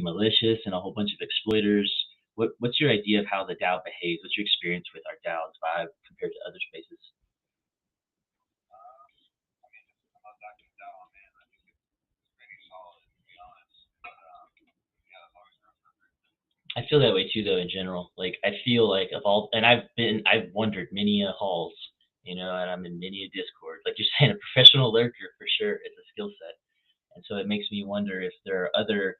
malicious and a whole bunch of exploiters. What's your idea of how the DAO behaves? What's your experience with our DAO's vibe compared to other spaces? I feel that way too, though. In general, like I feel like of all, and I've wandered many a halls, and I'm in many a Discord. Like you're saying, a professional lurker for sure is a skill set, and so it makes me wonder if there are other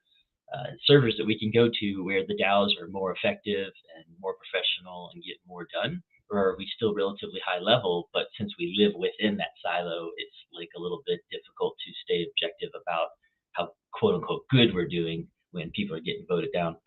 servers that we can go to where the DAOs are more effective and more professional and get more done, or are we still relatively high level? But since we live within that silo, it's like a little bit difficult to stay objective about how quote unquote good we're doing when people are getting voted down.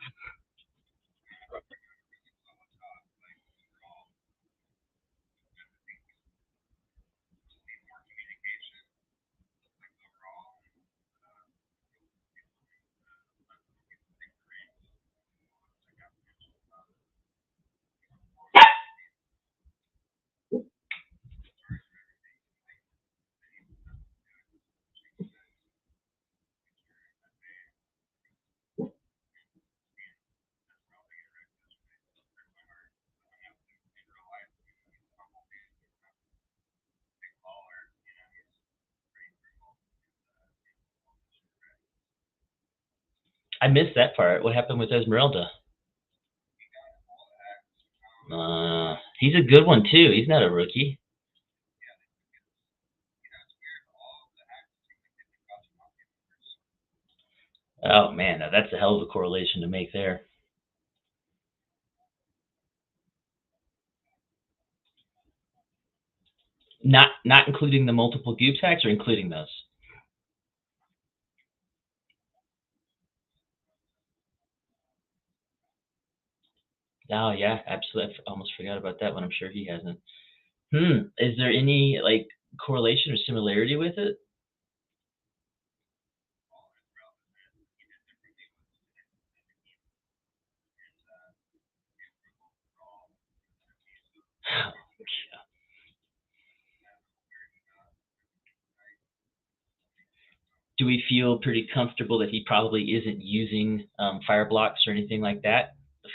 I missed that part. What happened with Esmeralda? He's a good one too. He's not a rookie. Oh man, now that's a hell of a correlation to make there. Not including the multiple goop hacks, or including those. Oh yeah, absolutely. I almost forgot about that one. I'm sure he hasn't. Is there any like correlation or similarity with it? Do we feel pretty comfortable that he probably isn't using fire blocks or anything like that? The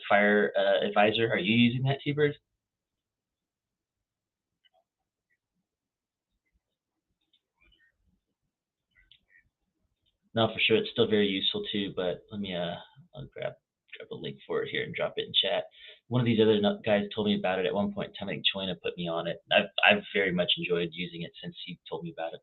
fire advisor. Are you using that, T-Bird? No, for sure. It's still very useful too. But let me I'll grab a link for it here and drop it in chat. One of these other guys told me about it at one point in time. I think Choina put me on it. I've very much enjoyed using it since he told me about it.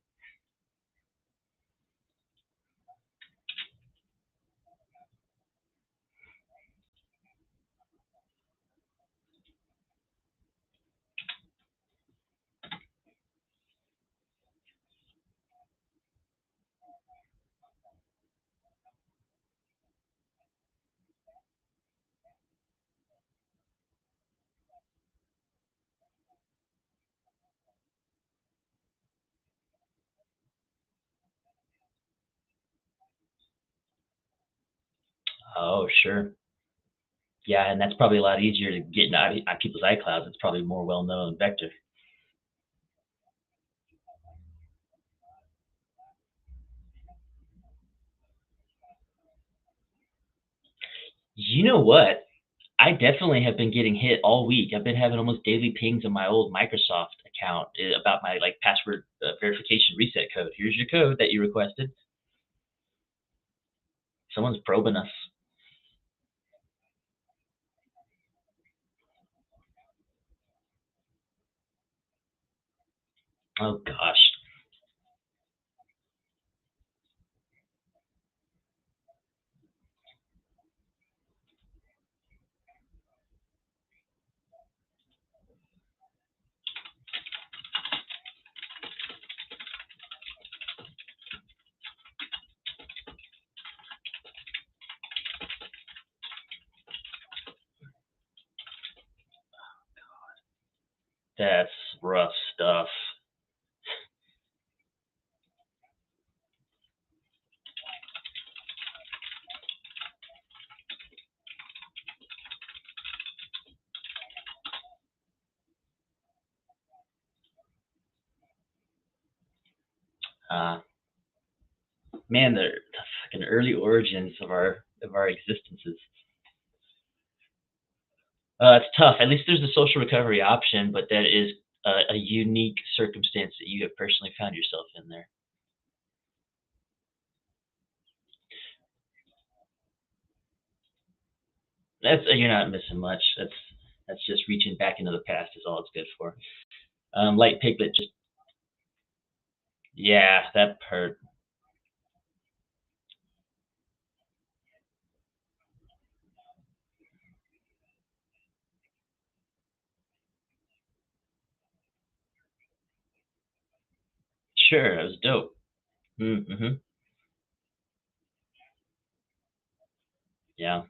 Oh, sure. Yeah, and that's probably a lot easier to get on people's iClouds. It's probably more well known vector. You know what? I definitely have been getting hit all week. I've been having almost daily pings on my old Microsoft account about my like password verification reset code. Here's your code that you requested. Someone's probing us. Oh gosh, that's rough stuff. Man, the an early origins of our existences. It's tough. At least there's a social recovery option, but that is a unique circumstance that you have personally found yourself in there. That's you're not missing much. That's just reaching back into the past is all it's good for. Light piglet just yeah, that hurt. Sure, it was dope. Mm-hmm. Yeah,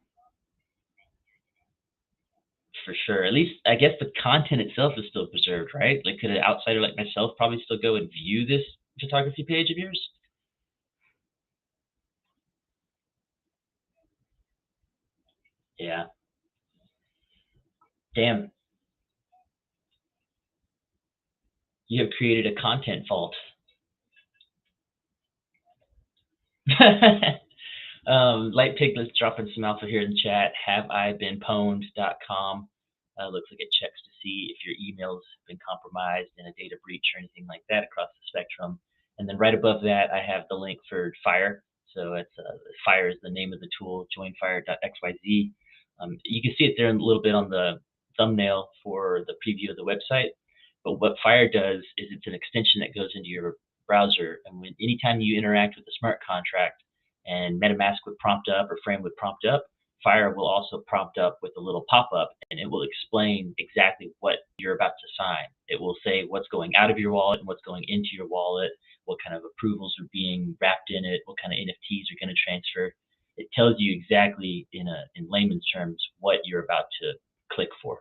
for sure. At least I guess the content itself is still preserved, right? Like, could an outsider like myself probably still go and view this photography page of yours? Yeah. Damn, you have created a content vault. Light Piglet's dropping some alpha here in the chat. Have I been pwned.com. Looks like it checks to see if your email's been compromised in a data breach or anything like that across the spectrum. And then right above that, I have the link for Fire. So it's Fire is the name of the tool, joinfire.xyz. You can see it there a little bit on the thumbnail for the preview of the website. But what Fire does is it's an extension that goes into your browser, and when anytime you interact with a smart contract, and MetaMask would prompt up or Frame would prompt up, Fire will also prompt up with a little pop-up, and it will explain exactly what you're about to sign. It will say what's going out of your wallet and what's going into your wallet, what kind of approvals are being wrapped in it, what kind of NFTs are going to transfer. It tells you exactly in layman's terms what you're about to click for.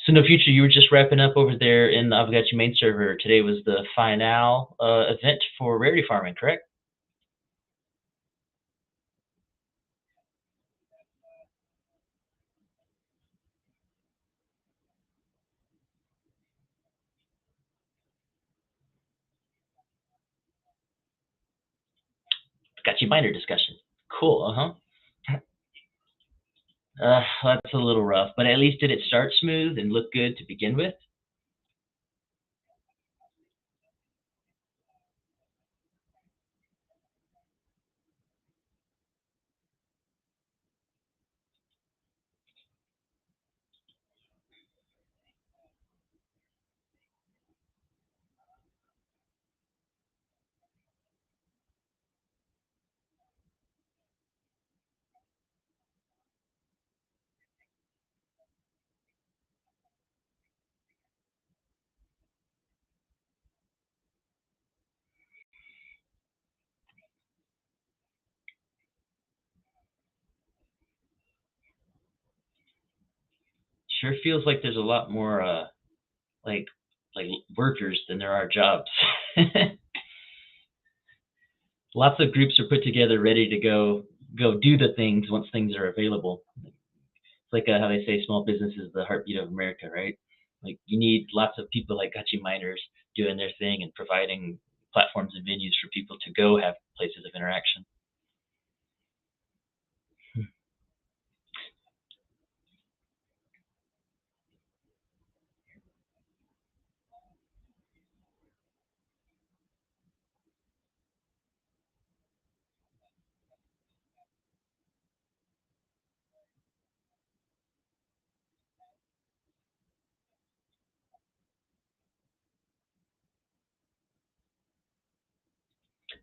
So no future, you were just wrapping up over there in the Avogacci main server. Today was the final event for rarity farming, correct? Got you binder discussion. Cool. That's a little rough, but at least did it start smooth and look good to begin with? Sure feels like there's a lot more like like workers than there are jobs. Lots of groups are put together ready to go do the things once things are available. It's like how they say small business is the heartbeat of America, right? Like you need lots of people like Gachi miners doing their thing and providing platforms and venues for people to go have places of interaction.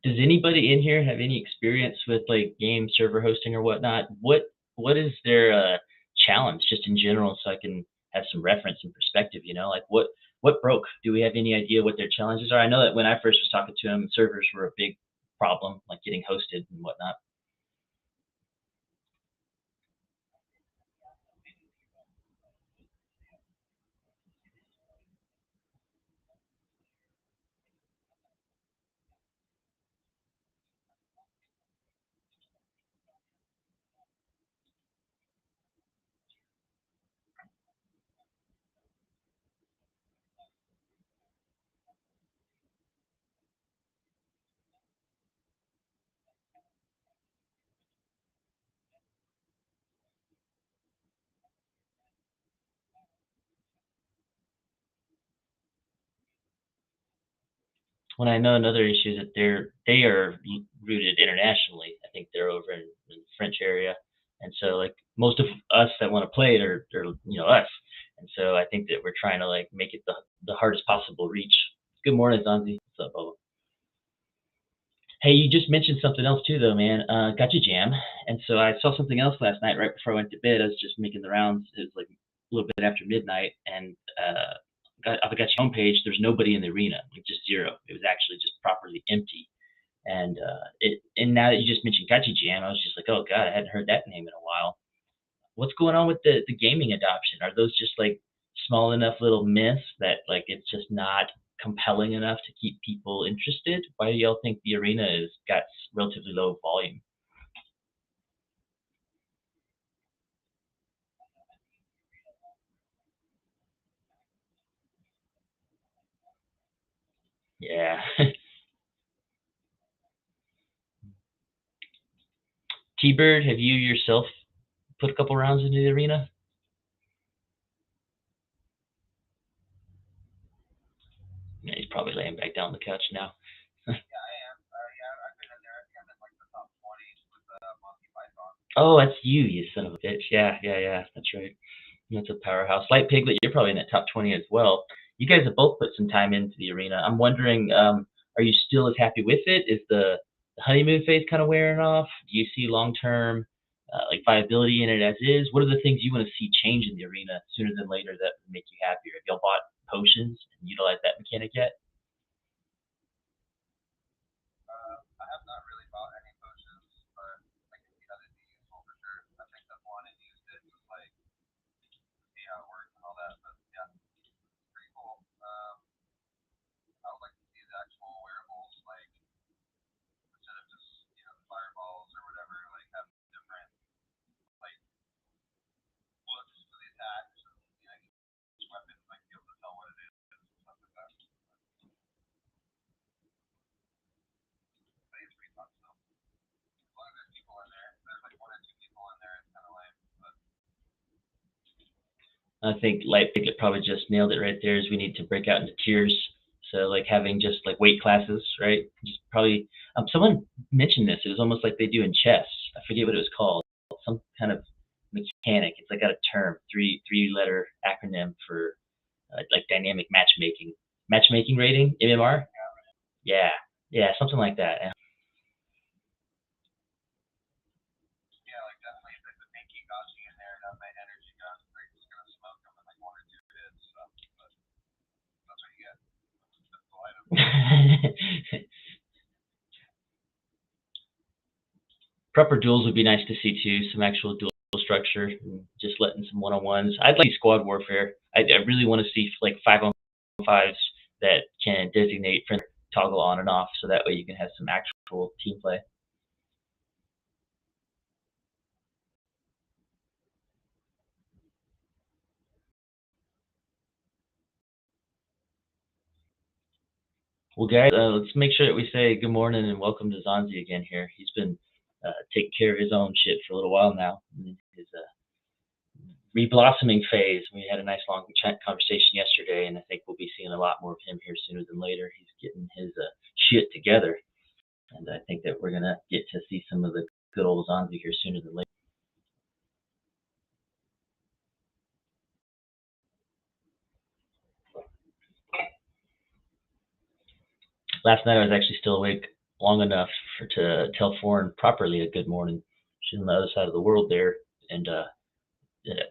Does anybody in here have any experience with like game server hosting or whatnot? What is their challenge just in general, so I can have some reference and perspective? You know, like what broke? Do we have any idea what their challenges are? I know that when I first was talking to them, servers were a big problem, like getting hosted and whatnot. When I know another issue that they are rooted internationally. I think they're over in the French area, and so like most of us that want to play it are us, and so I think that we're trying to like make it the hardest possible reach. Good morning, Zanzi. What's up, Bubba? Hey, you just mentioned something else too, though, man. Got you jam, and so I saw something else last night right before I went to bed. I was just making the rounds. It was like a little bit after midnight, and I got your homepage. There's nobody in the arena, like just zero. It was actually just properly empty. And now that you just mentioned Gachi Jam, I was just like, oh god, I hadn't heard that name in a while. What's going on with the gaming adoption? Are those just like small enough little myths that like it's just not compelling enough to keep people interested? Why do y'all think the arena is got relatively low volume? Yeah. T-Bird, have you yourself put a couple rounds into the arena? Yeah, he's probably laying back down on the couch now. Oh, that's you, you son of a bitch. Yeah, yeah, yeah. That's right. That's a powerhouse. Light Piglet, you're probably in that top 20 as well. You guys have both put some time into the arena. I'm wondering, are you still as happy with it? Is the honeymoon phase kind of wearing off? Do you see long term like viability in it as is? What are the things you want to see change in the arena sooner than later that would make you happier? Have y'all bought potions and utilized that mechanic yet? I think Light Piglet probably just nailed it right there. Is we need to break out into tiers. So like having just like weight classes, right? Just probably someone mentioned this. It was almost like they do in chess. I forget what it was called. Some kind of mechanic. It's like got a term, three letter acronym for like dynamic matchmaking. Matchmaking rating, MMR. Yeah, yeah, something like that. Yeah. Proper duels would be nice to see too. Some actual duel structure, and just letting some one on ones. I'd like squad warfare. I really want to see like 5-on-5s that can designate friend toggle on and off, so that way you can have some actual team play. Well, guys, let's make sure that we say good morning and welcome to Zanzi again here. He's been taking care of his own shit for a little while now. His reblossoming phase. We had a nice long chat conversation yesterday, and I think we'll be seeing a lot more of him here sooner than later. He's getting his shit together, and I think that we're gonna get to see some of the good old Zanzi here sooner than later. Last night I was actually still awake long enough to tell Foreign properly a good morning. She's on the other side of the world there, and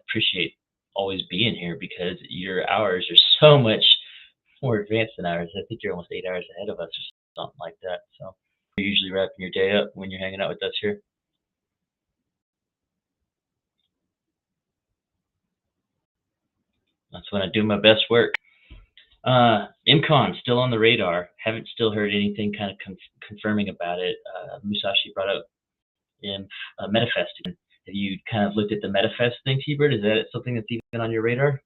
appreciate always being here because your hours are so much more advanced than ours. I think you're almost 8 hours ahead of us or something like that. So you're usually wrapping your day up when you're hanging out with us here. That's when I do my best work. MCon still on the radar. Haven't still heard anything kind of confirming about it. Musashi brought up in Metafest. Have you kind of looked at the Metafest thing, T-Bird? Is that something that's even on your radar?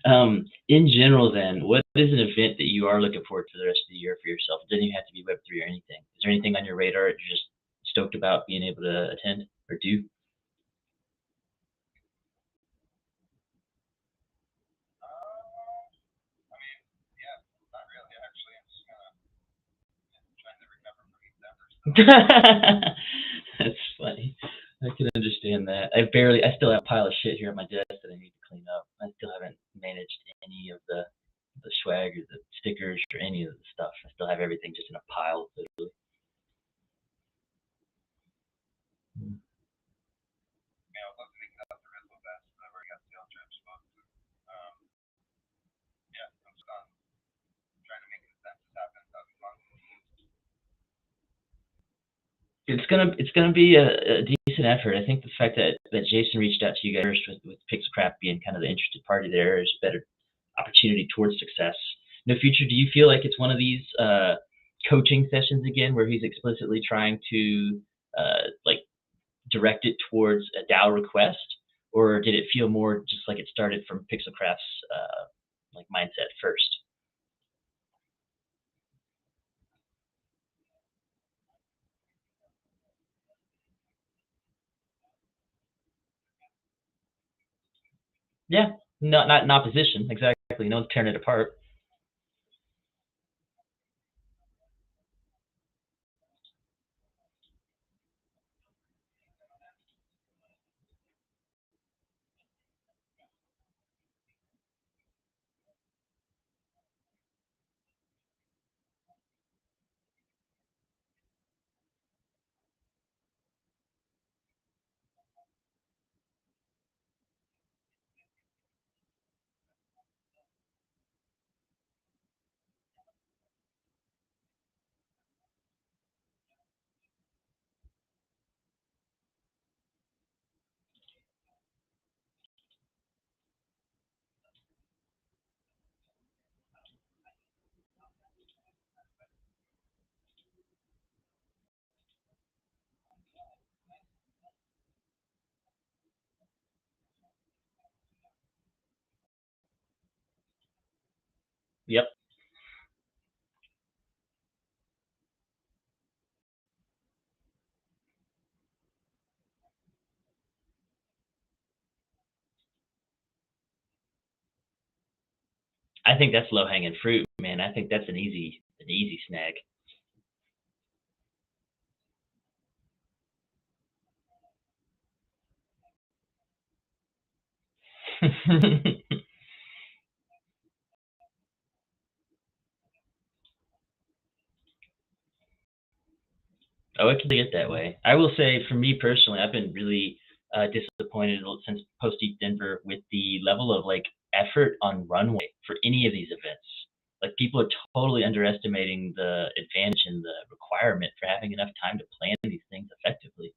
In general, then, what is an event that you are looking forward to the rest of the year for yourself? It doesn't even have to be Web3 or anything. Is there anything on your radar that you're just stoked about being able to attend or do? That's funny. I can understand that. I still have a pile of shit here at my desk that I need to clean up. I still haven't managed any of the swag or the stickers or any of the stuff. I still have everything just in a pile, literally. Mm. It's gonna be a decent effort. I think the fact that Jason reached out to you guys first with Pixelcraft being kind of the interested party there is a better opportunity towards success. In the future, do you feel like it's one of these coaching sessions again, where he's explicitly trying to like direct it towards a DAO request, or did it feel more just like it started from Pixelcraft's like mindset first? Yeah, not in opposition exactly. No one's tearing it apart. Yep. I think that's low hanging fruit, man. I think that's an easy snag. Oh, it can get that way. I will say, for me personally, I've been really disappointed since post East Denver with the level of like effort on runway for any of these events. Like people are totally underestimating the advantage and the requirement for having enough time to plan these things effectively.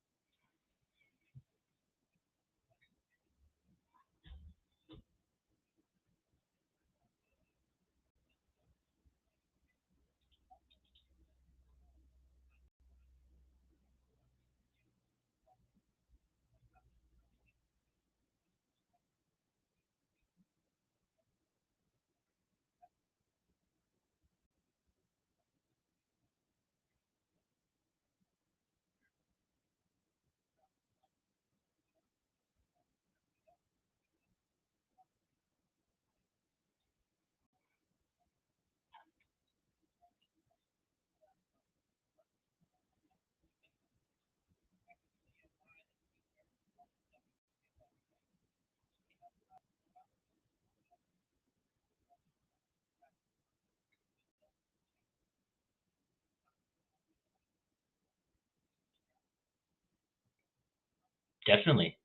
Definitely.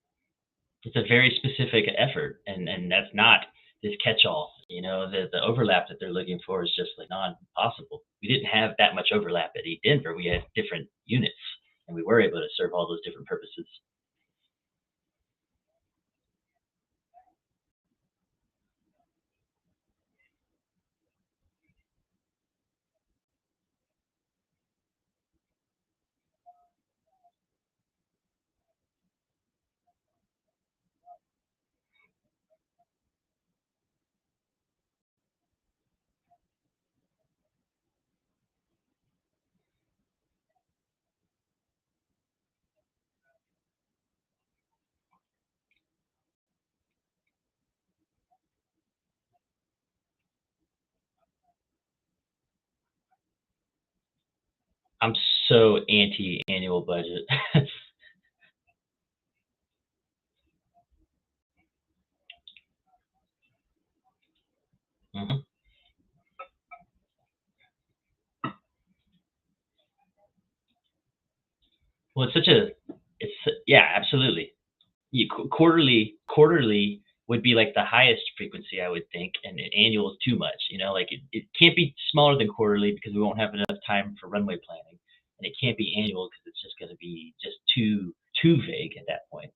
It's a very specific effort, and that's not this catch-all. The overlap that they're looking for is just like not possible. We didn't have that much overlap at Denver. We had different units, and we were able to serve all those different purposes. so anti-annual budget. Mhm. Well, it's yeah, absolutely. Quarterly would be like the highest frequency, I would think, and annual is too much. Like it can't be smaller than quarterly because we won't have enough time for runway planning, and it can't be annual because it's just going to be just too vague at that point.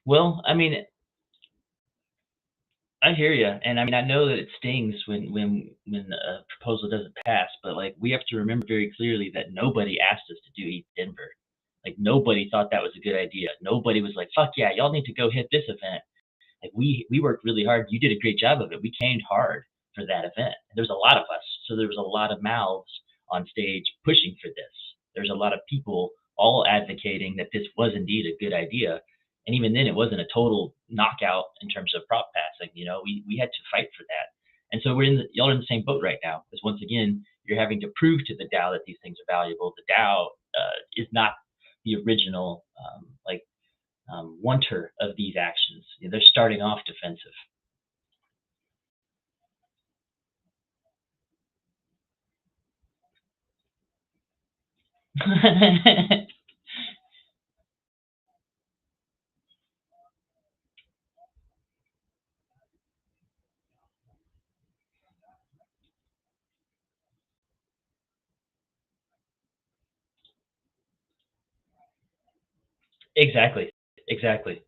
Well, I mean, I hear you, and I mean, I know that it stings when a proposal doesn't pass, but like we have to remember very clearly that nobody asked us to do East Denver. Like nobody thought that was a good idea. Nobody was like, "Fuck yeah, y'all need to go hit this event." Like we worked really hard. You did a great job of it. We camped hard for that event. There's a lot of us, so there was a lot of mouths on stage pushing for this. There's a lot of people all advocating that this was indeed a good idea. And even then, it wasn't a total knockout in terms of prop passing. We had to fight for that. And so y'all are in the same boat right now, because once again, you're having to prove to the DAO that these things are valuable. The DAO is not the original wanter of these actions. They're starting off defensive. Exactly. Exactly.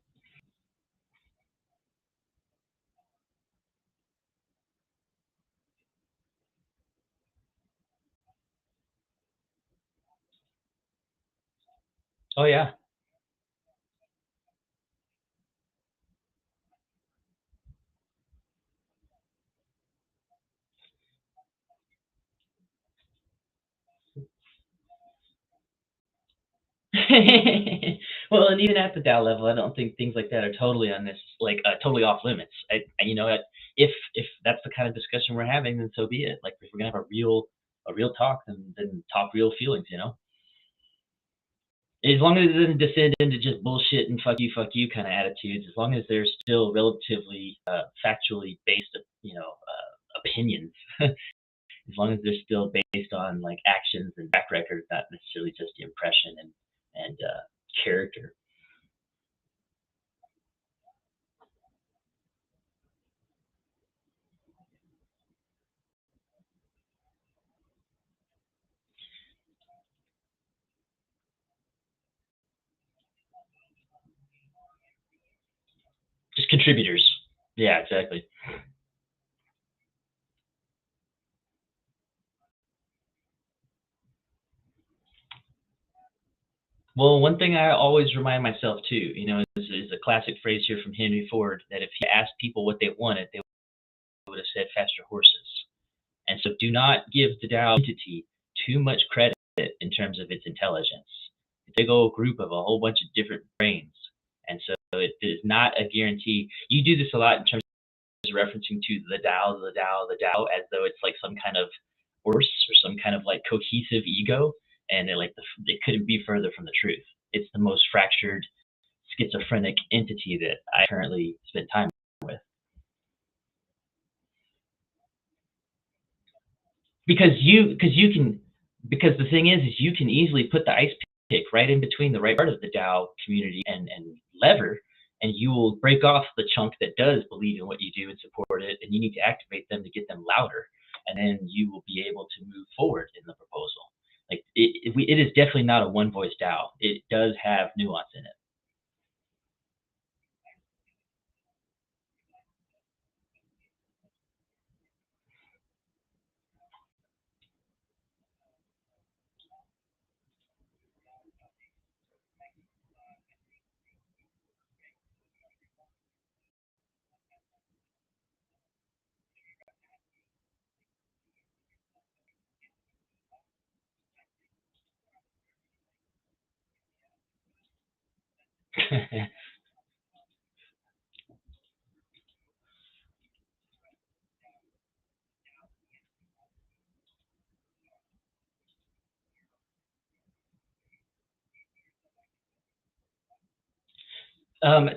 Oh yeah. Well, and even at the DAO level, I don't think things like that are totally on this, like totally off limits. If that's the kind of discussion we're having, then so be it. Like if we're gonna have a real talk, then talk real feelings. As long as it doesn't descend into just bullshit and fuck you kind of attitudes, as long as there's still relatively factually based, opinions, as long as they're still based on like actions and track record, not necessarily just the impression and character. Just contributors. Yeah, exactly. Well, one thing I always remind myself too, is a classic phrase here from Henry Ford that if he asked people what they wanted, they would have said faster horses. And so do not give the DAO entity too much credit in terms of its intelligence. It's a big old group of a whole bunch of different brains. And so it is not a guarantee. You do this a lot in terms of referencing to the DAO, as though it's like some kind of force or some kind of like cohesive ego. And it couldn't be further from the truth. It's the most fractured, schizophrenic entity that I currently spend time with. Because the thing is you can easily put the ice pick right in between the right part of the DAO community and lever, and you will break off the chunk that does believe in what you do and support it, and you need to activate them to get them louder, and then you will be able to move forward in the proposal. Like it is definitely not a one voice DAO. It does have nuance in it.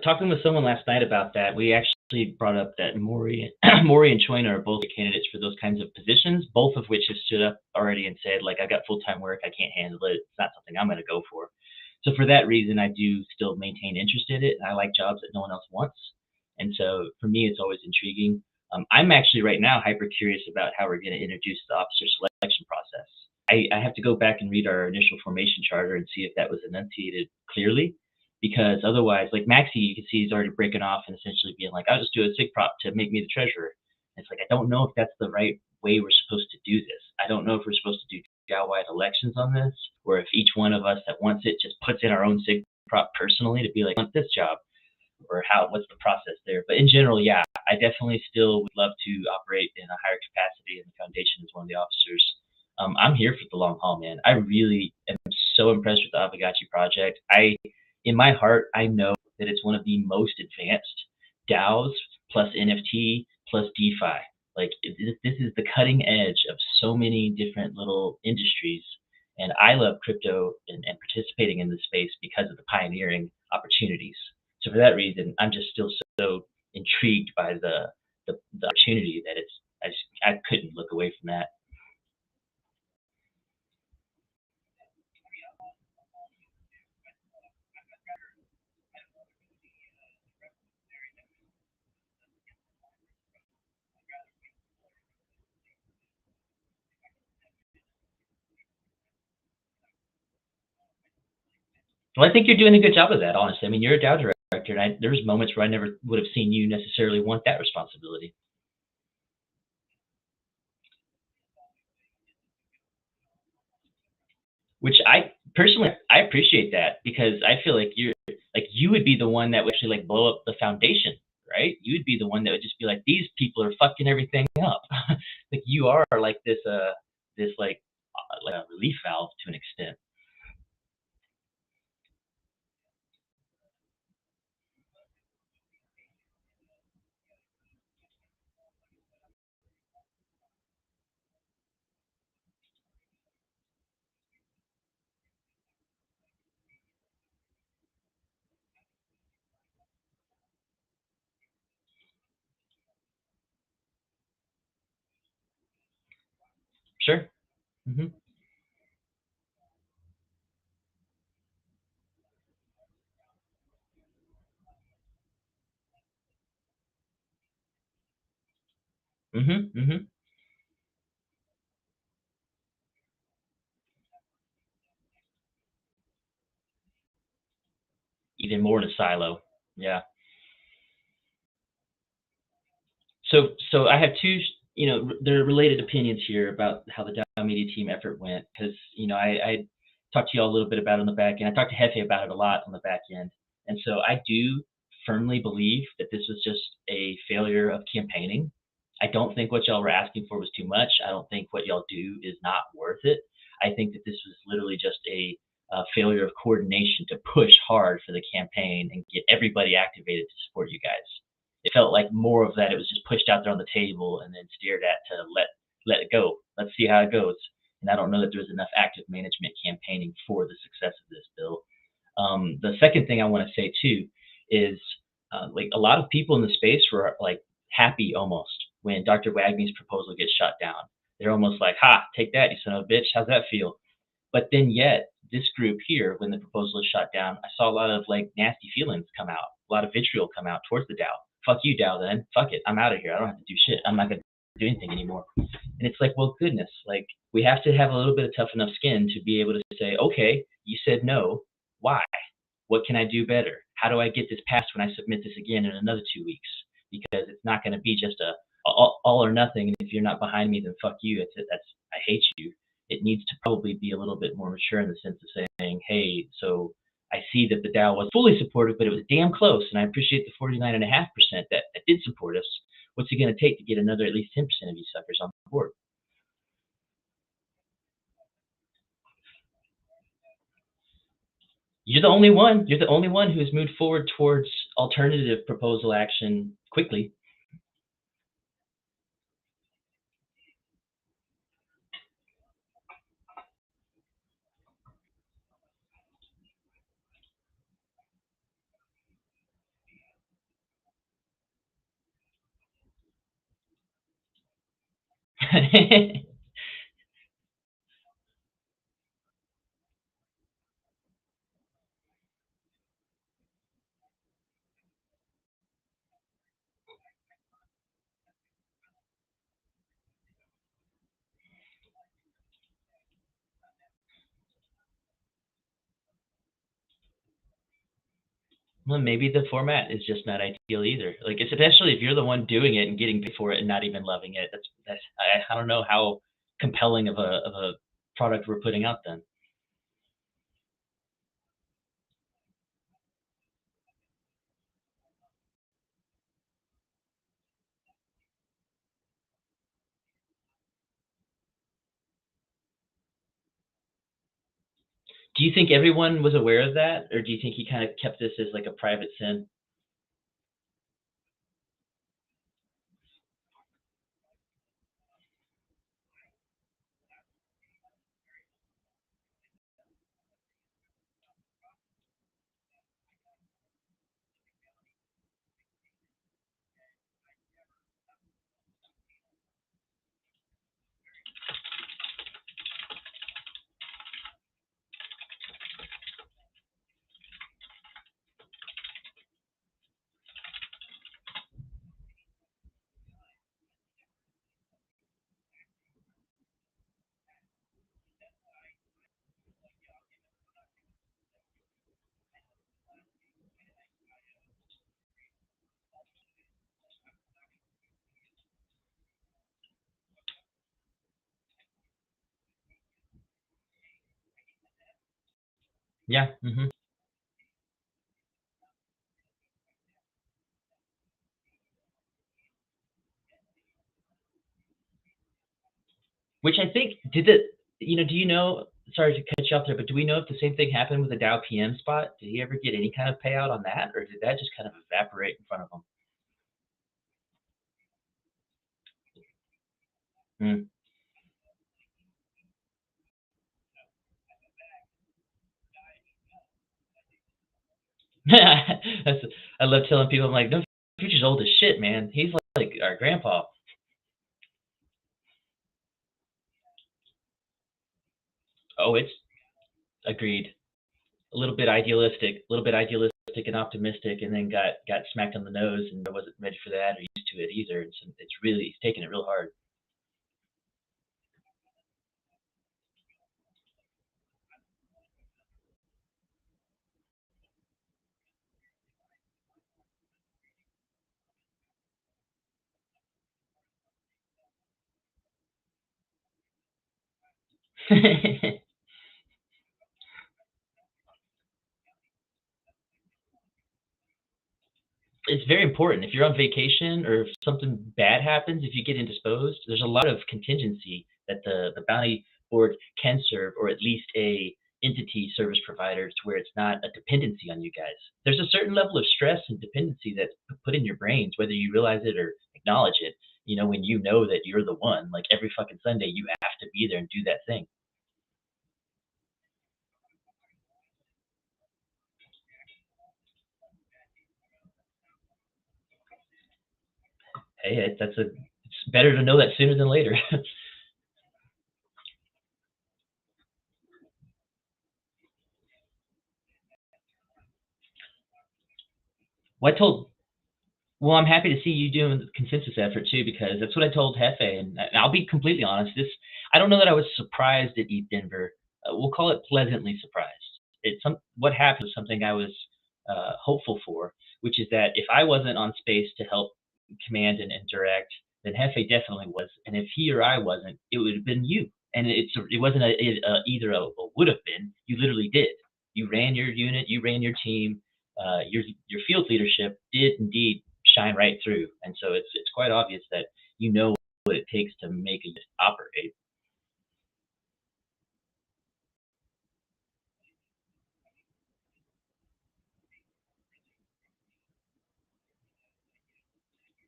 Talking with someone last night about that, we actually brought up that Maury, Maury and Choina are both candidates for those kinds of positions, both of which have stood up already and said, like, I got full-time work, I can't handle it, it's not something I'm going to go for. So for that reason, I do still maintain interest in it. I like jobs that no one else wants, and so for me, it's always intriguing. I'm actually right now hyper curious about how we're going to introduce the officer selection process. I have to go back and read our initial formation charter and see if that was enunciated clearly, because otherwise, like Maxi, you can see he's already breaking off and essentially being like, I'll just do a sig prop to make me the treasurer. And it's like, I don't know if that's the right way we're supposed to do this. I don't know if we're supposed to do DAO-wide elections on this, or if each one of us that wants it just puts in our own sig prop personally to be like, I want this job, or what's the process there. But in general, yeah, I definitely still would love to operate in a higher capacity in the foundation as one of the officers. I'm here for the long haul, man. I really am so impressed with the Avagachi project. In my heart, I know that it's one of the most advanced DAOs plus NFT plus DeFi. Like this is the cutting edge of so many different little industries, and I love crypto and participating in this space because of the pioneering opportunities. So for that reason, I'm just still so intrigued by the opportunity that I couldn't look away from that. Well, I think you're doing a good job of that, honestly. I mean, you're a DAO director, and there's moments where I never would have seen you necessarily want that responsibility. Which I personally I appreciate that, because I feel like you would be the one that would actually like blow up the foundation, right? You would be the one that would just be like, these people are fucking everything up. Like you are like this like a relief valve to an extent. Sure. Mhm. Mhm. Mhm. Even more in a silo. Yeah. So I have two, there are related opinions here about how the Dow Media team effort went, because I talked to you all a little bit about it on the back end. I talked to Hefe about it a lot on the back end, and so I do firmly believe that this was just a failure of campaigning. I don't think what y'all were asking for was too much. I don't think what y'all do is not worth it. I think that this was literally just a failure of coordination to push hard for the campaign and get everybody activated to support you guys. It felt like more of that. It was just pushed out there on the table and then stared at to let it go. Let's see how it goes. And I don't know that there was enough active management campaigning for the success of this bill. The second thing I want to say too is like a lot of people in the space were like happy almost when Dr. Wagner's proposal gets shot down. They're almost like, "Ha, take that, you son of a bitch. How's that feel?" But then yet, this group here, when the proposal is shot down, I saw a lot of like nasty feelings come out, a lot of vitriol come out towards the DAO. Fuck you, DAO. Then fuck it, I'm out of here. I don't have to do shit. I'm not gonna do anything anymore. And it's like, well, goodness, like we have to have a little bit of tough enough skin to be able to say, okay, you said no. Why? What can I do better? How do I get this passed when I submit this again in another 2 weeks? Because it's not going to be just a all or nothing. And if you're not behind me, then fuck you. That's I hate you. It needs to probably be a little bit more mature in the sense of saying, hey, so I see that the DAO was fully supportive, but it was damn close, and I appreciate the 49.5% that did support us. What's it going to take to get another at least 10% of you suckers on board? You're the only one. You're the only one who's moved forward towards alternative proposal action quickly. Well, maybe the format is just not ideal either. Like, especially if you're the one doing it and getting paid for it and not even loving it. That's I don't know how compelling of a product we're putting out then. Do you think everyone was aware of that, or do you think he kind of kept this as like a private sin? Yeah. Which I think did the do you know? Sorry to cut you off there, but do we know if the same thing happened with the Dow PM spot? Did he ever get any kind of payout on that, or did that just kind of evaporate in front of him? Hmm. That's I love telling people I'm like, no, Future's old as shit, man. He's like our grandpa. Oh, it's agreed. A little bit idealistic and optimistic, and then got smacked on the nose and I wasn't ready for that or used to it either. It's really he's taking it real hard. It's very important. If you're on vacation or if something bad happens, if you get indisposed, there's a lot of contingency that the bounty board can serve, or at least a entity service provider to where it's not a dependency on you guys. There's a certain level of stress and dependency that's put in your brains, whether you realize it or acknowledge it. When you know that you're the one, like every fucking Sunday, you have to be there and do that thing. Hey, it's better to know that sooner than later. Well, I told Well, I'm happy to see you doing the consensus effort too, because that's what I told Hefe, and I'll be completely honest. I don't know that I was surprised at Eat Denver. We'll call it pleasantly surprised. What happened was something I was hopeful for, which is that if I wasn't on space to help command and direct, then Hefe definitely was, and if he or I wasn't, it would have been you. And it wasn't either a would have been. You literally did. You ran your unit, you ran your team, your field leadership did indeed shine right through, and so it's quite obvious that you know what it takes to make it operate.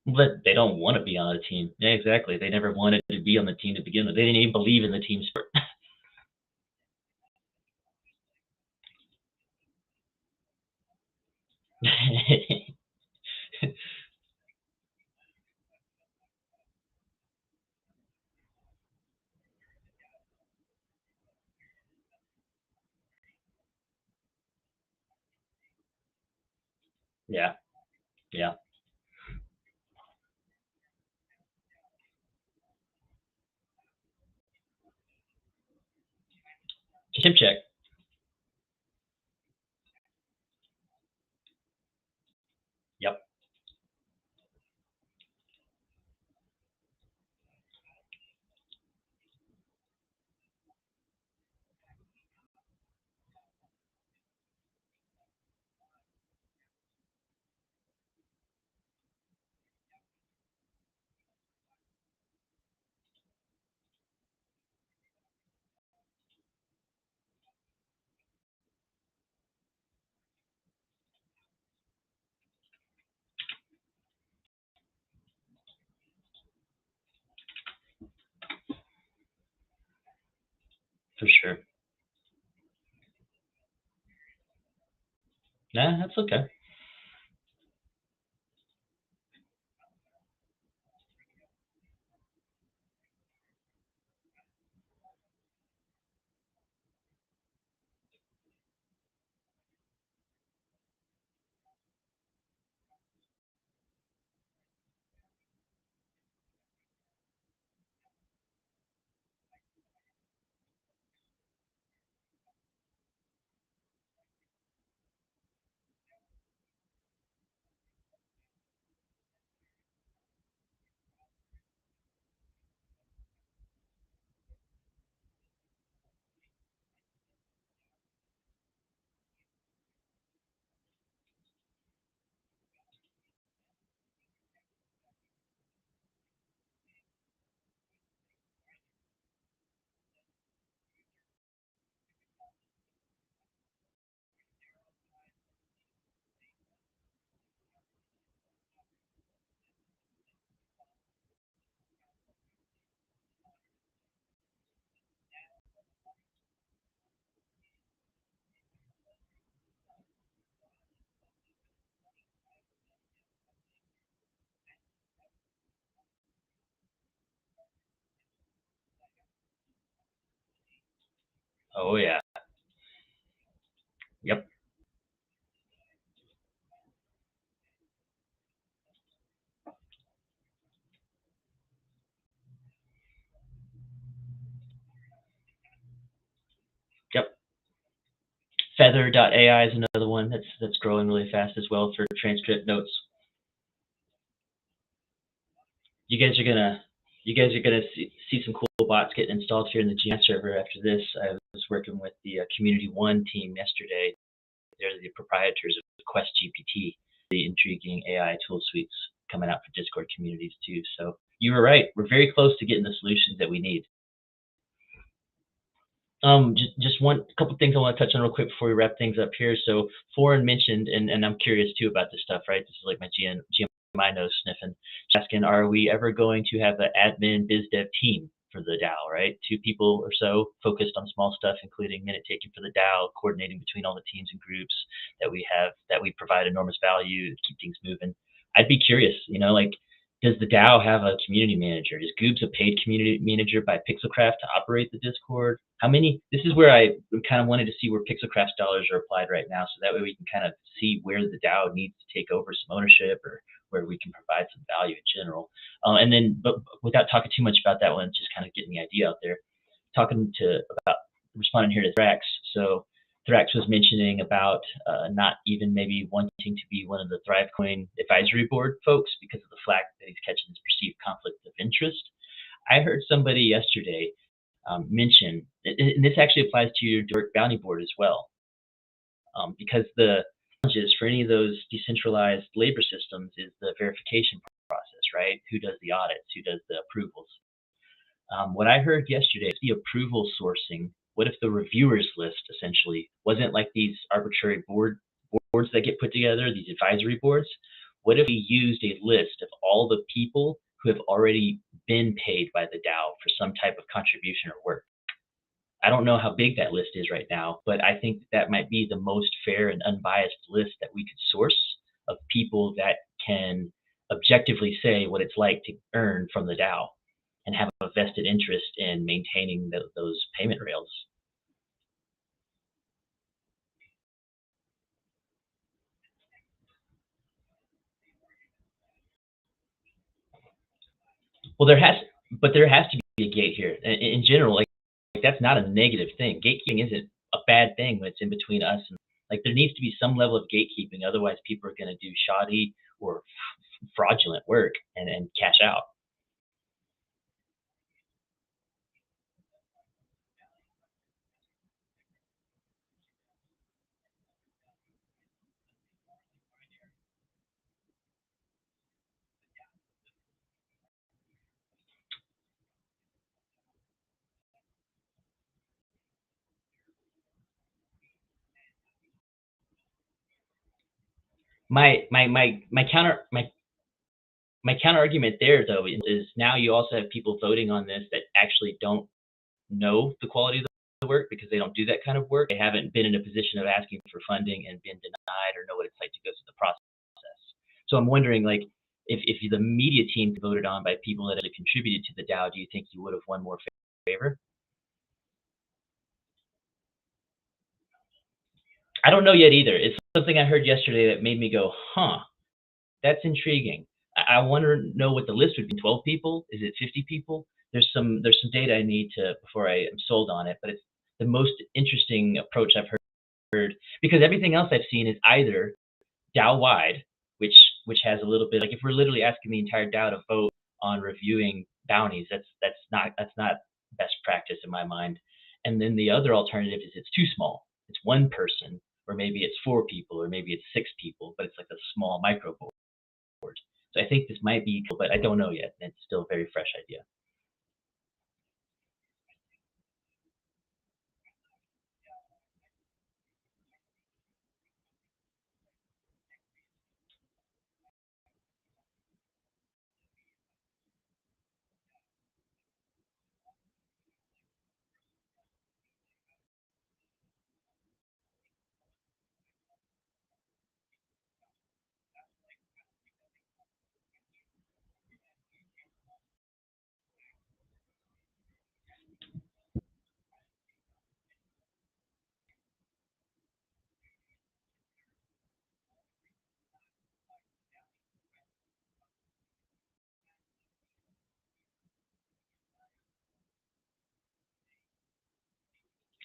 But they don't want to be on a team. Yeah, exactly. They never wanted to be on the team to begin with. They didn't even believe in the team sport. Yeah, yeah. Temp check. Yep. For sure. Nah, that's okay. Oh yeah. Yep. Yep. Feather.ai is another one that's growing really fast as well for transcript notes. You guys are gonna you guys are gonna see some cool bots getting installed here in the GMI server after this. I was working with the Community One team yesterday. They're the proprietors of Quest GPT, the intriguing AI tool suites coming out for Discord communities too. So you were right. We're very close to getting the solutions that we need. Just one couple things I want to touch on real quick before we wrap things up here. So Foreign mentioned, and I'm curious too about this stuff, right? This is like my GMI nose sniffing. Asking, are we ever going to have an admin biz dev team for the DAO, right? Two people or so focused on small stuff, including minute taking for the DAO, coordinating between all the teams and groups that we have, that we provide enormous value to keep things moving. I'd be curious, like, does the DAO have a community manager? Is Goobs a paid community manager by Pixelcraft to operate the Discord? How many? This is where I kind of wanted to see where Pixelcraft's dollars are applied right now, so that way we can kind of see where the DAO needs to take over some ownership or where we can provide some value in general. And then, but without talking too much about that one, just kind of getting the idea out there. Talking to about responding here to Thrax. So Thrax was mentioning about not even maybe wanting to be one of the ThriveCoin advisory board folks because of the flack that he's catching this perceived conflict of interest. I heard somebody yesterday mention, and this actually applies to your direct bounty board as well, because the challenges for any of those decentralized labor systems is the verification process, right? Who does the audits? Who does the approvals? What I heard yesterday is the approval sourcing. What if the reviewers list essentially wasn't like these arbitrary boards that get put together, these advisory boards? What if we used a list of all the people who have already been paid by the DAO for some type of contribution or work? I don't know how big that list is right now, but I think that might be the most fair and unbiased list that we could source of people that can objectively say what it's like to earn from the DAO and have a vested interest in maintaining those payment rails. Well, there has to be a gate here. In general, like that's not a negative thing. Gatekeeping isn't a bad thing when it's in between us and like there needs to be some level of gatekeeping. Otherwise, people are going to do shoddy or fraudulent work and cash out. My counter argument there though is now you also have people voting on this that actually don't know the quality of the work because they don't do that kind of work. They haven't been in a position of asking for funding and been denied or know what it's like to go through the process. So I'm wondering, like, if the media team voted on by people that have contributed to the DAO, do you think you would have won more favor? I don't know yet either. It's something I heard yesterday that made me go, huh, that's intriguing. I want to know what the list would be. 12 people? Is it 50 people? There's some data I need to before I am sold on it, but it's the most interesting approach I've heard because everything else I've seen is either DAO wide, which has a little bit like if we're literally asking the entire DAO to vote on reviewing bounties, that's not best practice in my mind. And then the other alternative is it's too small. It's one person, or maybe it's four people, or maybe it's six people, but it's like a small micro board. So I think this might be, but I don't know yet. It's still a very fresh idea.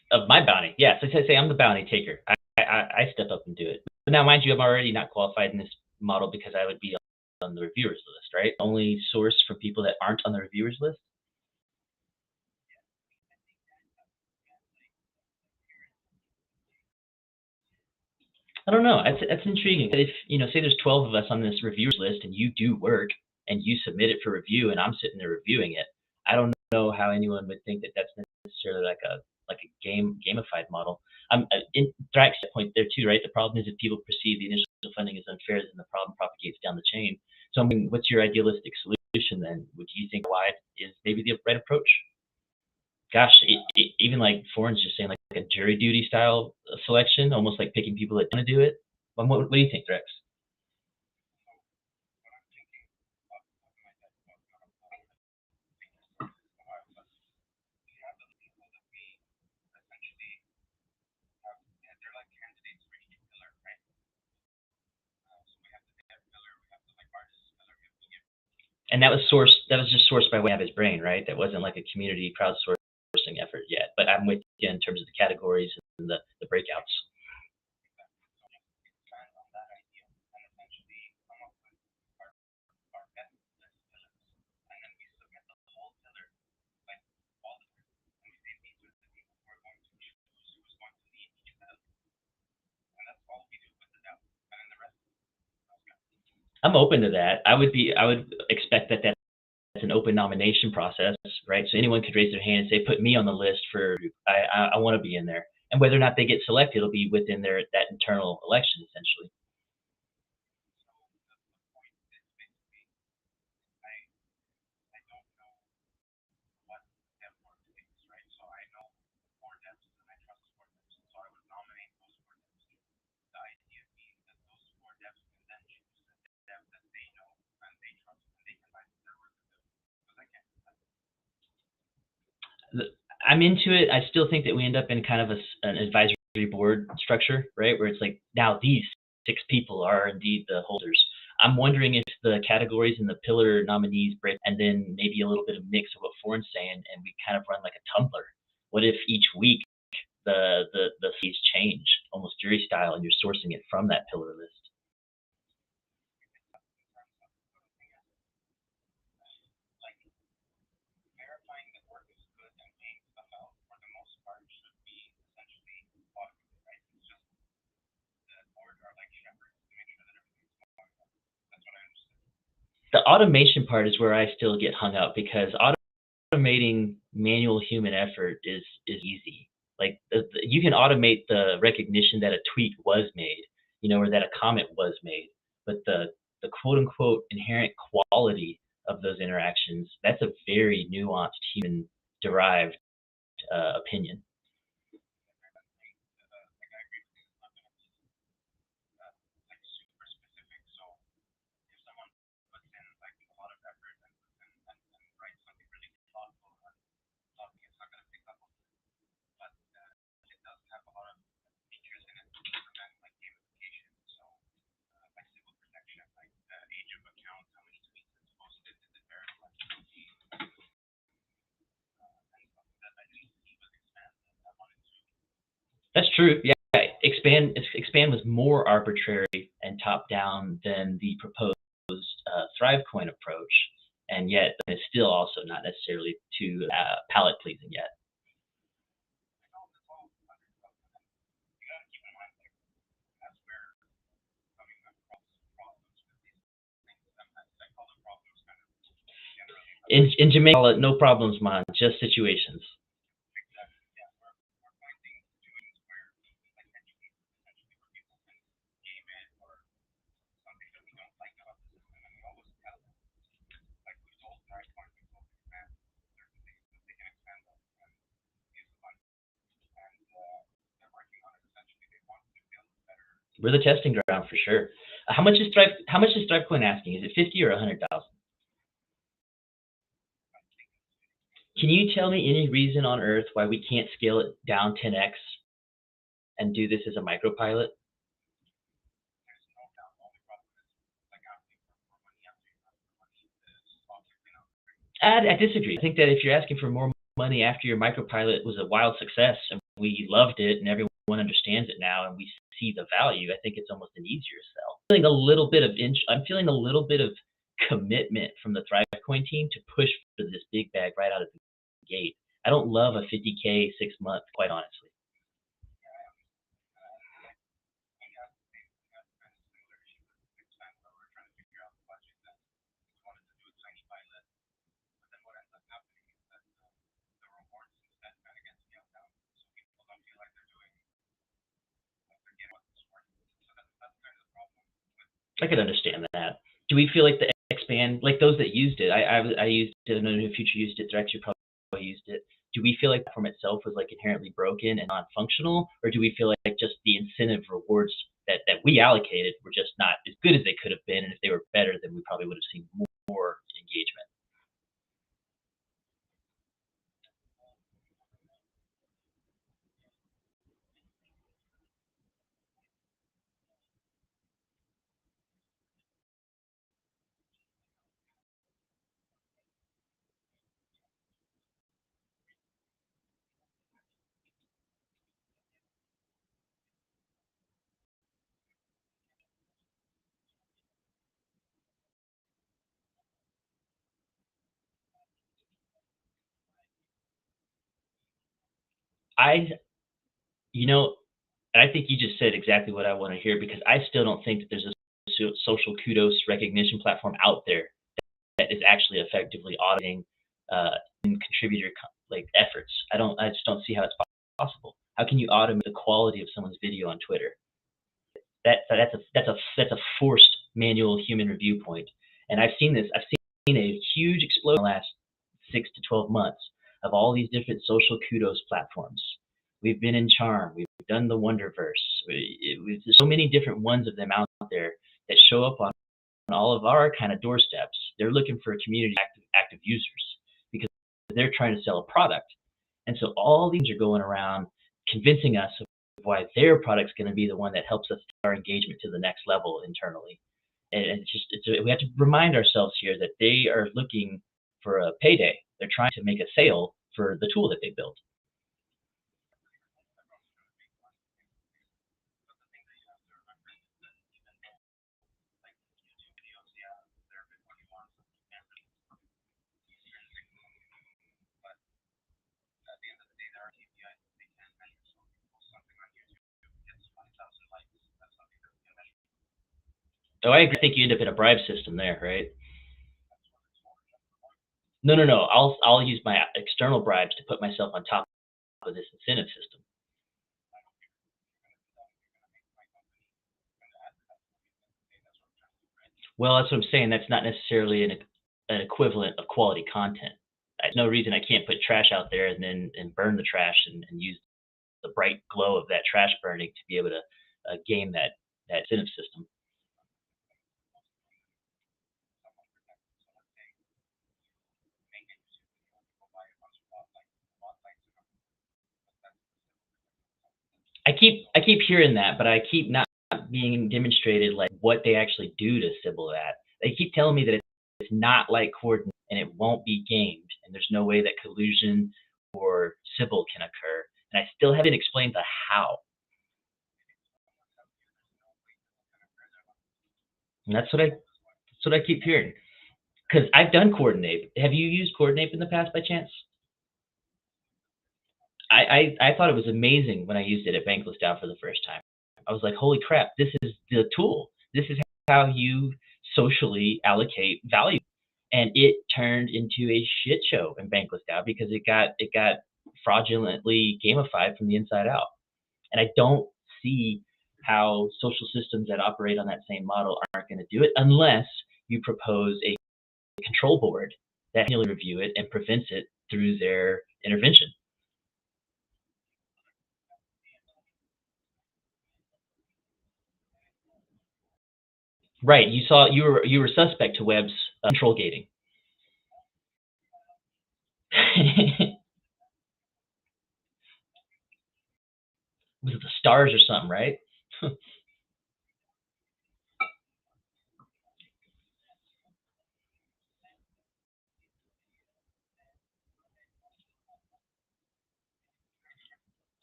Of my bounty, yeah. So say I'm the bounty taker. I step up and do it. But now, mind you, I'm already not qualified in this model because I would be on the reviewers list, right? Only source for people that aren't on the reviewers list. I don't know. That's intriguing. If say there's 12 of us on this reviewers list, and you do work and you submit it for review, and I'm sitting there reviewing it, I don't know how anyone would think that that's necessarily like a gamified model. In Thrax point there too, right? The problem is if people perceive the initial funding as unfair, then the problem propagates down the chain. So I mean, what's your idealistic solution then? Would you think wide is maybe the right approach? Gosh, even like Foreign's just saying like a jury duty style selection, almost like picking people that want to do it. What do you think, Rex? And that was sourced. That was just sourced by way of his brain, right? That wasn't like a community crowdsourcing effort yet. But I'm with you in terms of the categories and the breakouts. I'm open to that. I would expect that that's an open nomination process, right? So anyone could raise their hand and say, "Put me on the list for I want to be in there." And whether or not they get selected, it'll be within their that internal election essentially. I'm into it. I still think that we end up in kind of an advisory board structure, right? Where it's like now these six people are indeed the holders. I'm wondering if the categories and the pillar nominees break, and then maybe a little bit of mix of what Foreign's saying, and we kind of run like a Tumblr. What if each week the fees change, almost jury style, and you're sourcing it from that pillar list? The automation part is where I still get hung up because automating manual human effort is easy. Like you can automate the recognition that a tweet was made, or that a comment was made, but the quote unquote inherent quality of those interactions, that's a very nuanced human derived opinion. That's true. Yeah, expand was more arbitrary and top down than the proposed ThriveCoin approach, and yet it's still also not necessarily too palate pleasing yet. In Jamaica, no problems, man, just situations. We're the testing ground for sure. How much is ThriveCoin asking? Is it 50 or 100,000? Can you tell me any reason on earth why we can't scale it down 10x and do this as a micropilot? I disagree. I think that if you're asking for more money after your micropilot was a wild success and we loved it and everyone understands it now and we see the value, I think it's almost an easier sell. I'm feeling a little bit of commitment from the ThriveCoin team to push for this big bag right out of the gate. I don't love a 50K 6 month, quite honestly. I could understand that. Do we feel like the expand, like those that used it? I used it. I know New Future used it. Thrax, you probably used it. Do we feel like the platform itself was like inherently broken and non-functional, or do we feel like just the incentive rewards that we allocated were just not as good as they could have been, and if they were better, then we probably would have seen more engagement? I you know, and I think you just said exactly what I want to hear because I still don't think that there's a social kudos recognition platform out there that is actually effectively auditing uh, contributor like efforts. I just don't see how it's possible. How can you automate the quality of someone's video on Twitter? That's a forced manual human review point. And I've seen this. I've seen a huge explosion in the last 6 to 12 months of all these different social kudos platforms. We've been in Charm. We've done the Wonderverse. There's so many different ones of them out there that show up on all of our kind of doorsteps. They're looking for community active users because they're trying to sell a product. And so all these are going around convincing us of why their product's going to be the one that helps us take our engagement to the next level internally. And we have to remind ourselves here that they are looking for a payday. They're trying to make a sale for the tool that they built. So I agree. I think you end up in a bribe system there, right? No, no, no. I'll use my external bribes to put myself on top of this incentive system. Well, that's what I'm saying. That's not necessarily an equivalent of quality content. There's no reason I can't put trash out there and then burn the trash and use the bright glow of that trash burning to be able to game that incentive system. I keep hearing that, but I keep not being demonstrated like what they actually do to Sybil that. They keep telling me that it's not like coordinate and it won't be gamed, and there's no way that collusion or Sybil can occur. And I still haven't explained the how. And that's what I keep hearing. Because I've done Coordinate. Have you used Coordinate in the past by chance? I thought it was amazing when I used it at Bankless Down for the first time. I was like, holy crap, this is the tool. This is how you socially allocate value. And it turned into a shit show in Bankless Down because it got fraudulently gamified from the inside out. And I don't see how social systems that operate on that same model aren't going to do it unless you propose a control board that can review it and prevents it through their intervention. Right. You were suspect to Webb's control gating. Was it the stars or something, right?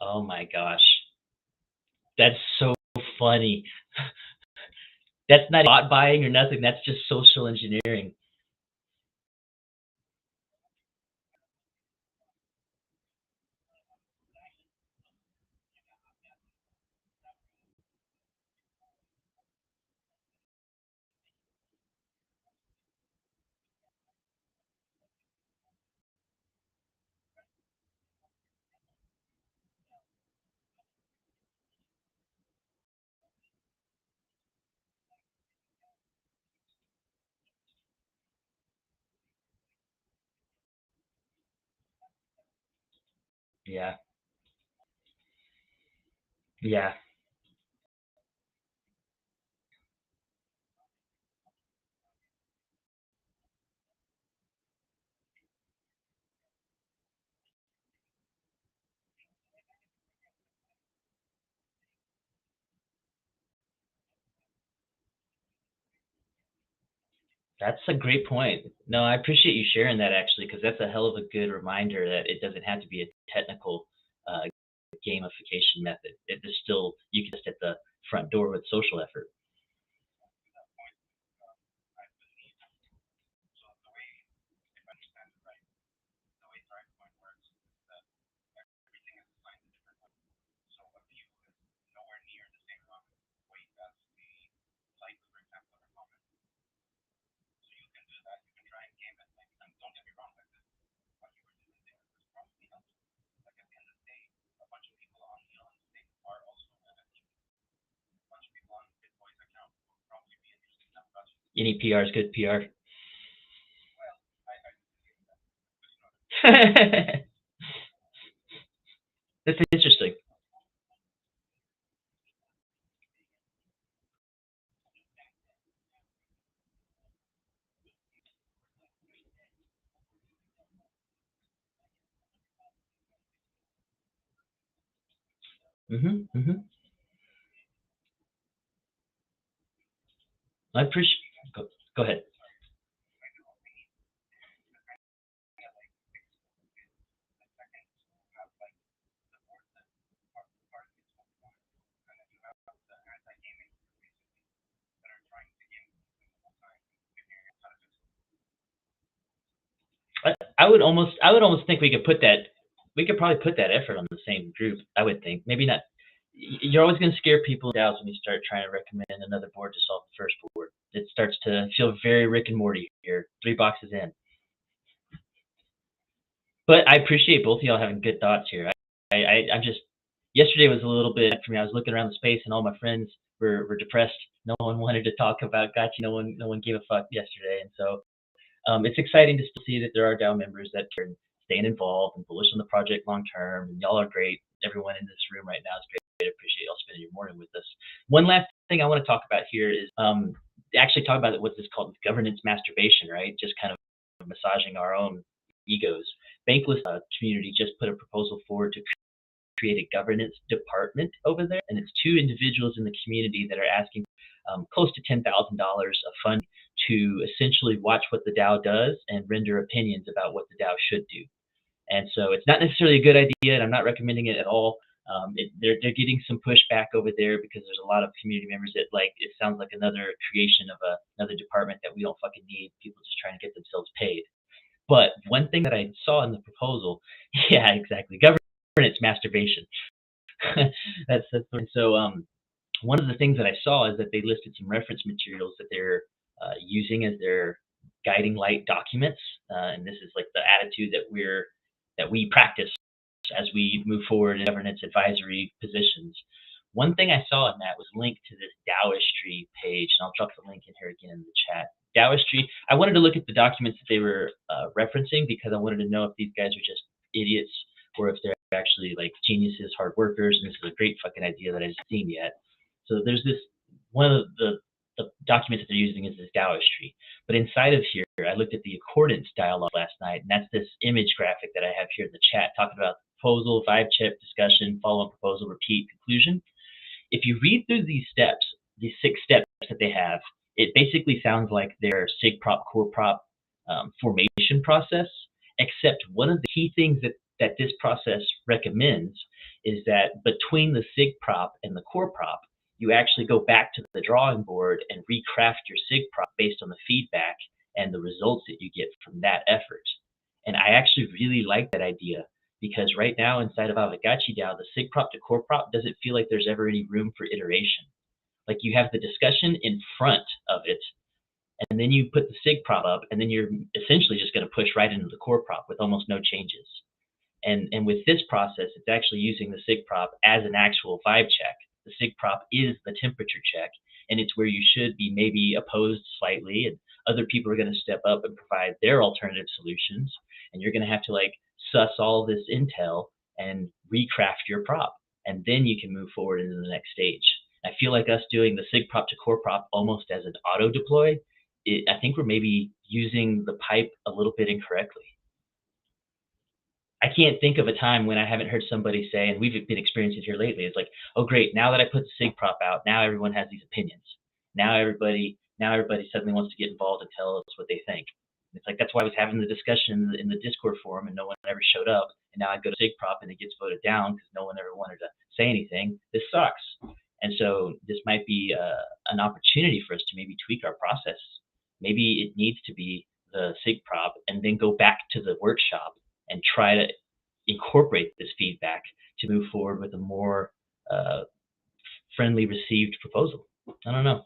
Oh my gosh. That's so funny. That's not bot buying or nothing. That's just social engineering. Yeah. Yeah. That's a great point. No, I appreciate you sharing that actually, because that's a hell of a good reminder that it doesn't have to be a technical uh, gamification method. It is still you can just at the front door with social effort. Any PR is good PR. That's interesting. Hmm. Hmm. I appreciate. Go ahead. I would almost think we could probably put that effort on the same group. I would think maybe not. You're always going to scare people down when you start trying to recommend another board to solve the first board. It starts to feel very Rick and Morty here, 3 boxes in. But I appreciate both of y'all having good thoughts here. I'm just yesterday was a little bit for me. I was looking around the space and all my friends were depressed. No one wanted to talk about gotcha. No one gave a fuck yesterday, and so it's exciting to see that there are DAO members that are staying involved and bullish on the project long term. And y'all are great. Everyone in this room right now is great. I appreciate y'all spending your morning with us. One last thing I want to talk about here is actually talk about what is called governance masturbation, right? Just kind of massaging our own egos. Bankless community just put a proposal forward to create a governance department over there, and it's two individuals in the community that are asking close to $10,000 of funding to essentially watch what the DAO does and render opinions about what the DAO should do. And so it's not necessarily a good idea, and I'm not recommending it at all. They're getting some pushback over there because there's a lot of community members that like it sounds like another creation of another department that we don't fucking need. People just trying to get themselves paid. But one thing that I saw in the proposal, yeah, exactly, governance masturbation. And so one of the things that I saw is that they listed some reference materials that they're using as their guiding light documents, and this is like the attitude that we practice as we move forward in governance advisory positions. One thing I saw in that was linked to this Taoistry page, and I'll drop the link in here again in the chat. Taoistry. I wanted to look at the documents that they were referencing because I wanted to know if these guys are just idiots or if they're actually like geniuses, hard workers, and this is a great fucking idea that I haven't seen yet. So there's this one of the documents that they're using is this Taoistry. But inside of here, I looked at the accordance dialogue last night, and that's this image graphic that I have here in the chat talking about proposal, vibe check, discussion, follow-up proposal, repeat, conclusion. If you read through these steps, these 6 steps that they have, it basically sounds like their sig prop core prop formation process, except one of the key things that this process recommends is that between the sig prop and the core prop, you actually go back to the drawing board and recraft your sig prop based on the feedback and the results that you get from that effort. And I actually really like that idea because right now inside of Avagachi DAO, the sig prop to core prop doesn't feel like there's ever any room for iteration. Like you have the discussion in front of it, and then you put the sig prop up, and then you're essentially just going to push right into the core prop with almost no changes. And with this process, it's actually using the sig prop as an actual vibe check. The sig prop is the temperature check, and it's where you should be maybe opposed slightly, and other people are going to step up and provide their alternative solutions, and you're going to have to like suss all this intel and recraft your prop, and then you can move forward into the next stage. I feel like us doing the sig prop to core prop almost as an auto deploy, I think we're maybe using the pipe a little bit incorrectly. I can't think of a time when I haven't heard somebody say, and we've been experiencing it here lately, it's like, oh great, now that I put the sig prop out, now everyone has these opinions. Now everybody suddenly wants to get involved and tell us what they think. It's like that's why I was having the discussion in the Discord forum and no one ever showed up. And now I go to sig prop and it gets voted down because no one ever wanted to say anything. This sucks. And so this might be an opportunity for us to maybe tweak our process. Maybe it needs to be the sig prop and then go back to the workshop and try to incorporate this feedback to move forward with a more friendly received proposal. I don't know.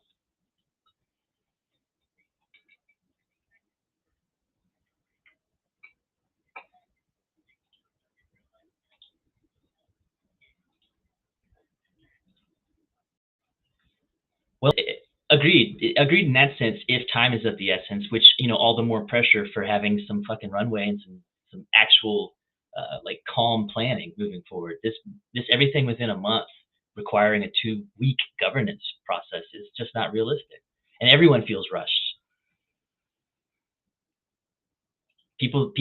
Well, Agreed in that sense. If time is of the essence, which all the more pressure for having some fucking runway and some actual like calm planning moving forward. This everything within a month requiring a 2-week governance process is just not realistic, and everyone feels rushed. People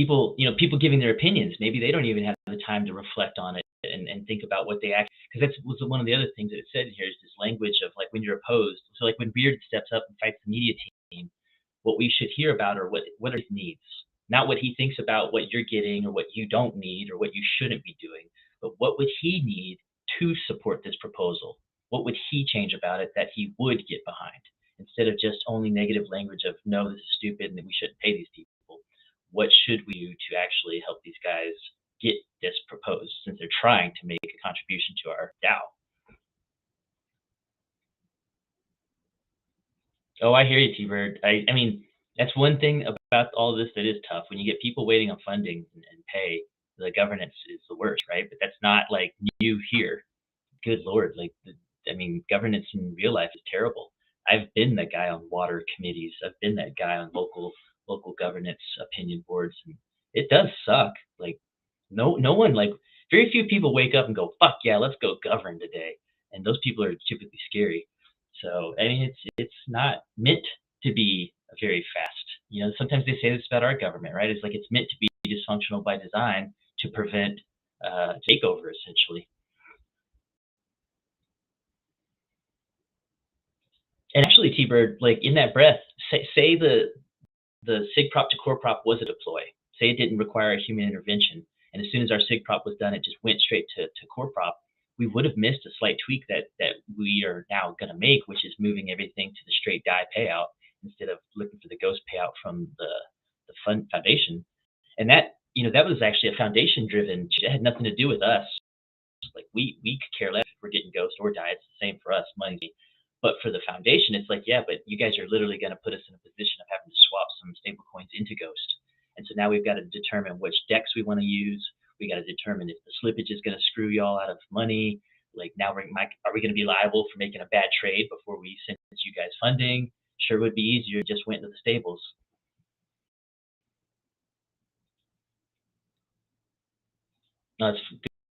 giving their opinions, maybe they don't even have the time to reflect on it and think about what they act, because that was one of the other things that it said here, is this language of like when you're opposed. So like when Beard steps up and fights the media team, what we should hear about are what are his needs, not what he thinks about what you're getting or what you don't need or what you shouldn't be doing, but what would he need to support this proposal? What would he change about it that he would get behind, instead of just only negative language of no, this is stupid and we shouldn't pay these people. What should we do to actually help these guys get this proposed, since they're trying to make a contribution to our DAO? Oh, I hear you, T-Bird. I mean, that's one thing about all this that is tough. When you get people waiting on funding and pay, the governance is the worst, right? But that's not like new here. Good Lord, like, I mean, governance in real life is terrible. I've been that guy on water committees. I've been that guy on local governance opinion boards, and it does suck. Like, no one, like, very few people wake up and go, "Fuck yeah, let's go govern today," and those people are typically scary. So I mean, it's not meant to be very fast. Sometimes they say this about our government, right? It's like it's meant to be dysfunctional by design to prevent takeover, essentially. And actually, T-Bird, like in that breath, say the sig prop to core prop was a deploy. Say it didn't require a human intervention, and as soon as our sig prop was done, it just went straight to core prop. We would have missed a slight tweak that we are now going to make, which is moving everything to the straight DAI payout instead of looking for the ghost payout from the foundation. And that was actually a foundation driven. It had nothing to do with us. Like we could care less if we're getting ghost or DAI. It's the same for us, money. But for the foundation, it's like, yeah, but you guys are literally going to put us in a position of having to swap some stable coins into Ghost. And so now we've got to determine which decks we want to use. We got to determine if the slippage is going to screw y'all out of money. Like now, are we going to be liable for making a bad trade before we send you guys funding? Sure would be easier if you just went into the stables. No, it's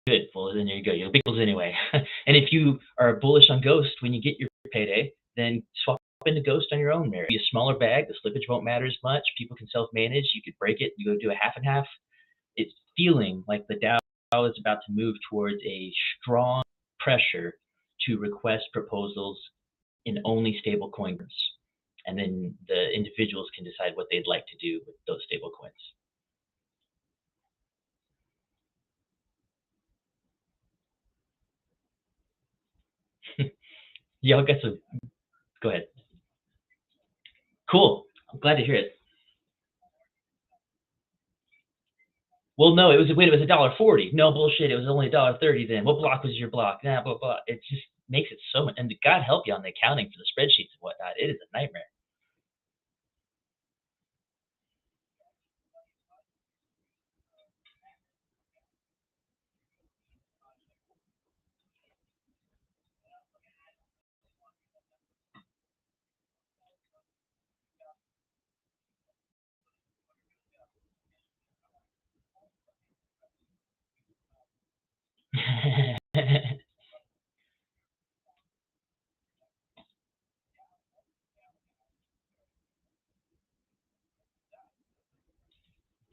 good. Well, then there you go. You're big bulls anyway. And if you are bullish on Ghost when you get your payday, then swap into Ghost on your own merit. Be a smaller bag. The slippage won't matter as much. People can self-manage. You could break it. You go do a half and half. It's feeling like the DAO is about to move towards a strong pressure to request proposals in only stable coins. And then the individuals can decide what they'd like to do with those stable coins. Y'all got some. Go ahead. Cool. I'm glad to hear it. Well, no, it was $1.40. No bullshit. It was only $1.30 then. What block was your block? Nah, blah blah. It just makes it so much. And God help you on the accounting for the spreadsheets and whatnot. It is a nightmare.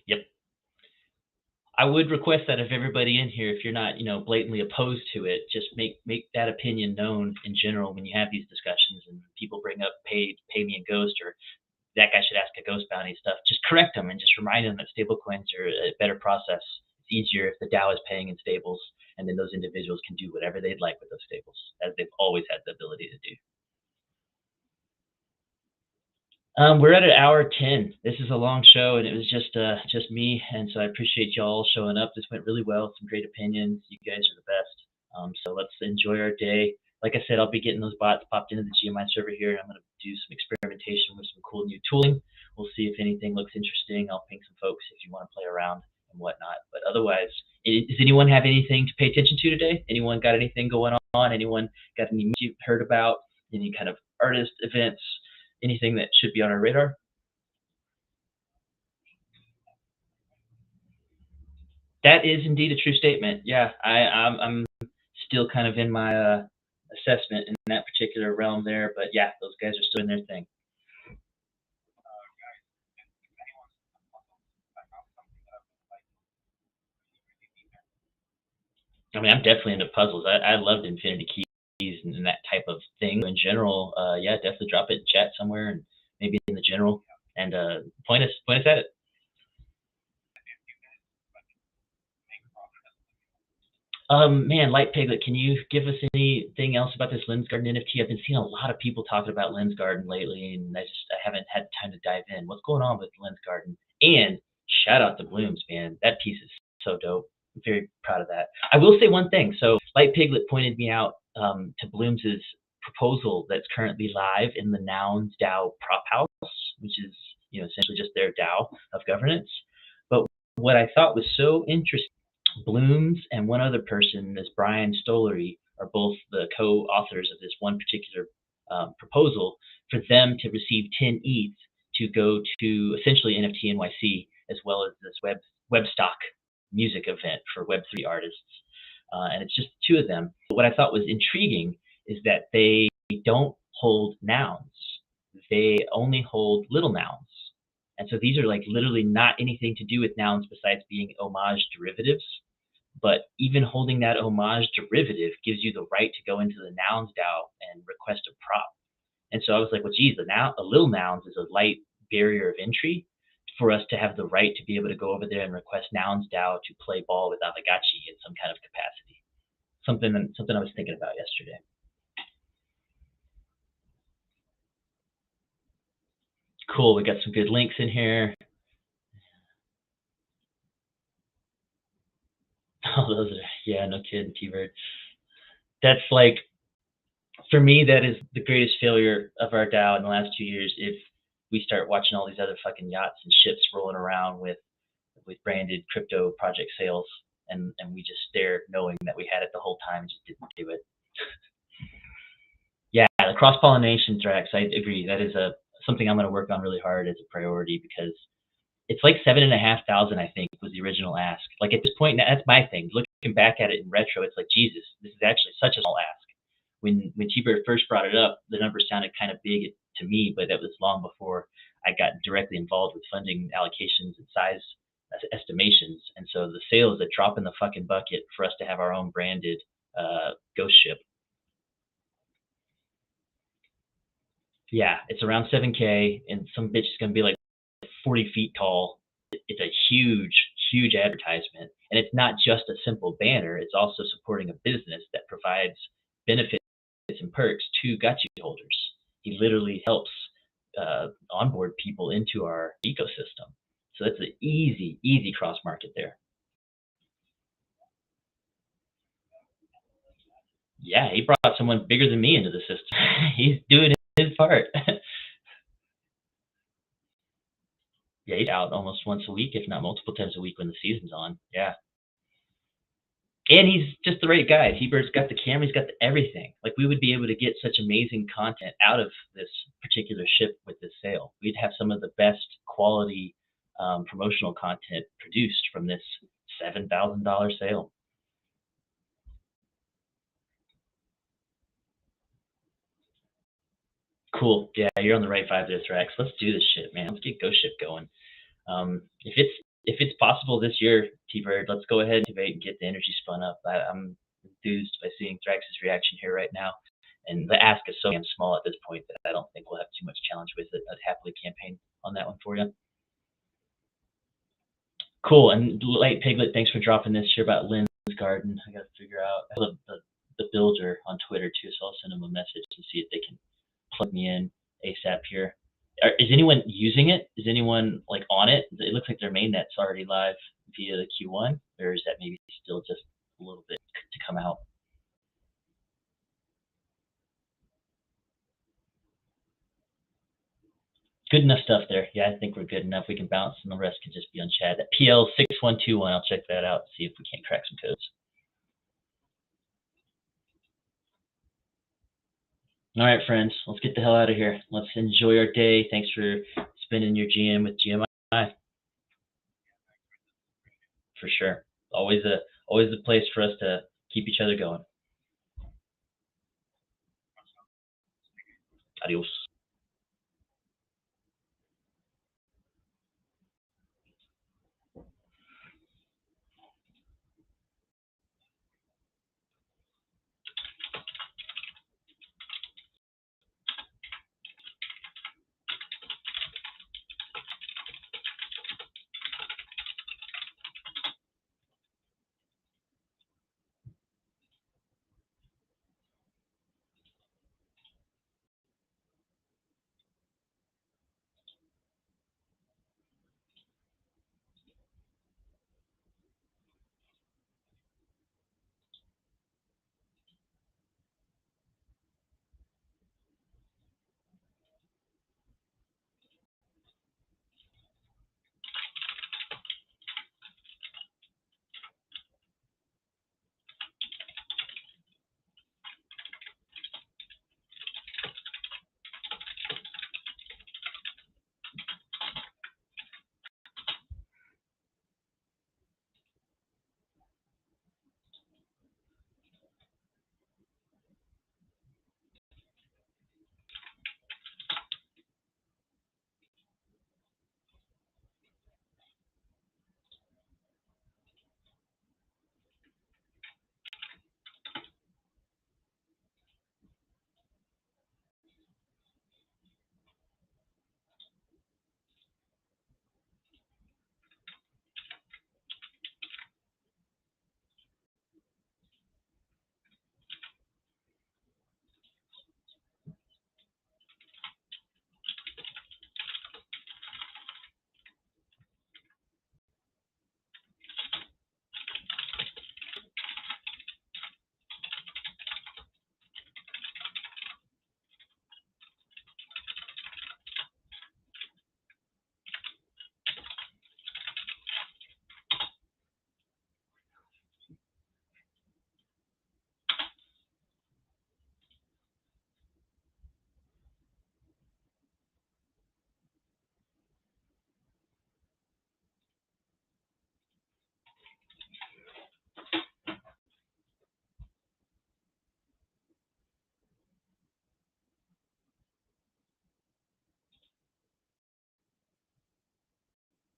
Yep. I would request that of everybody in here, if you're not, blatantly opposed to it, just make that opinion known in general when you have these discussions and people bring up pay me in Ghost, or that guy should ask a Ghost bounty stuff. Just correct them and just remind them that stablecoins are a better process. It's easier if the DAO is paying in stables, and then those individuals can do whatever they'd like with those stables, as they've always had the ability to do. We're at 1:10. This is a long show, and it was just me, and so I appreciate y'all showing up. This went really well. Some great opinions. You guys are the best. So let's enjoy our day. Like I said, I'll be getting those bots popped into the GMI server here. I'm going to do some experimentation with some cool new tooling. We'll see if anything looks interesting. I'll ping some folks if you want to play around and whatnot. But otherwise, does anyone have anything to pay attention to today? Anyone got anything going on? Anyone got any news you've heard about? Any kind of artist events, anything that should be on our radar? That is indeed a true statement. Yeah, I'm still kind of in my assessment in that particular realm there, but yeah, those guys are still doing their thing. I mean, I'm definitely into puzzles. I loved Infinity Keys and that type of thing in general. Yeah, definitely drop it in chat somewhere and maybe in the general and point us at it. Man, Light Piglet, can you give us anything else about this Lens Garden NFT? I've been seeing a lot of people talking about Lens Garden lately, and I haven't had time to dive in. What's going on with Lens Garden? And shout out to Blooms, man. That piece is so dope. I'm very proud of that. I will say one thing. So Light Piglet pointed me out to Blooms's proposal that's currently live in the Nouns DAO prop house, which is essentially just their DAO of governance. But what I thought was so interesting, Blooms and one other person, this Brian Stollery, are both the co-authors of this one particular proposal for them to receive 10 ETH to go to essentially NFT NYC as well as this Webstock music event for Web3 artists. And it's just two of them. But what I thought was intriguing is that they don't hold nouns. They only hold little nouns. And so these are like literally not anything to do with nouns besides being homage derivatives. But even holding that homage derivative gives you the right to go into the nouns DAO and request a prop. And so I was like, well, geez, a little nouns is a light barrier of entry for us to have the right to be able to go over there and request nouns DAO to play ball with Avagachi in some kind of capacity. Something I was thinking about yesterday. Cool. We got some good links in here. Oh, those are, yeah, no kidding, T-Bird. That's like, for me, that is the greatest failure of our DAO in the last 2 years. If we start watching all these other fucking yachts and ships rolling around with branded crypto project sales, and we just stare knowing that we had it the whole time and just didn't do it. Yeah, the cross pollination, Thrax, I agree. That is something I'm going to work on really hard as a priority because it's like 7,500, I think, was the original ask. Like at this point, that's my thing. Looking back at it in retro, it's like, Jesus, this is actually such a small ask. When T-Bird first brought it up, the numbers sounded kind of big to me, but that was long before I got directly involved with funding allocations and size estimations. And so the sales that drop in the fucking bucket for us to have our own branded ghost ship. Yeah, it's around 7K, and some bitch is gonna be like 40 feet tall. It's a huge advertisement, and it's not just a simple banner. It's also supporting a business that provides benefits and perks to Gachi holders. He literally helps onboard people into our ecosystem. So that's an easy cross market there. Yeah, he brought someone bigger than me into the system. He's doing his part. Yeah, he's out almost once a week, if not multiple times a week when the season's on. Yeah. And he's just the right guy. Hebert's got the camera, he's got everything. Like, we would be able to get such amazing content out of this particular ship with this sale. We'd have some of the best quality promotional content produced from this $7,000 sale. Cool. Yeah, you're on the right vibe there, Thrax. Let's do this shit, man. Let's get Ghost Ship going. If it's possible this year, T-Bird, let's go ahead and activate and get the energy spun up. I'm enthused by seeing Thrax's reaction here right now. And the ask is so damn small at this point that I don't think we'll have too much challenge with it. I'd happily campaign on that one for you. Cool. And Light Piglet, thanks for dropping this here about Lynn's Garden. I got to figure out the builder on Twitter too, so I'll send him a message to see if they can plug me in ASAP here. Is anyone using it? Is anyone like on it? It looks like their mainnet's already live via the Q1, or is that maybe still just a little bit to come out? Good enough stuff there. Yeah, I think we're good enough. We can bounce, and the rest can just be on chat. That PL6121, I'll check that out, see if we can't crack some codes. All right, friends, let's get the hell out of here. Let's enjoy our day. Thanks for spending your GM with GMI. For sure. Always a place for us to keep each other going. Adios.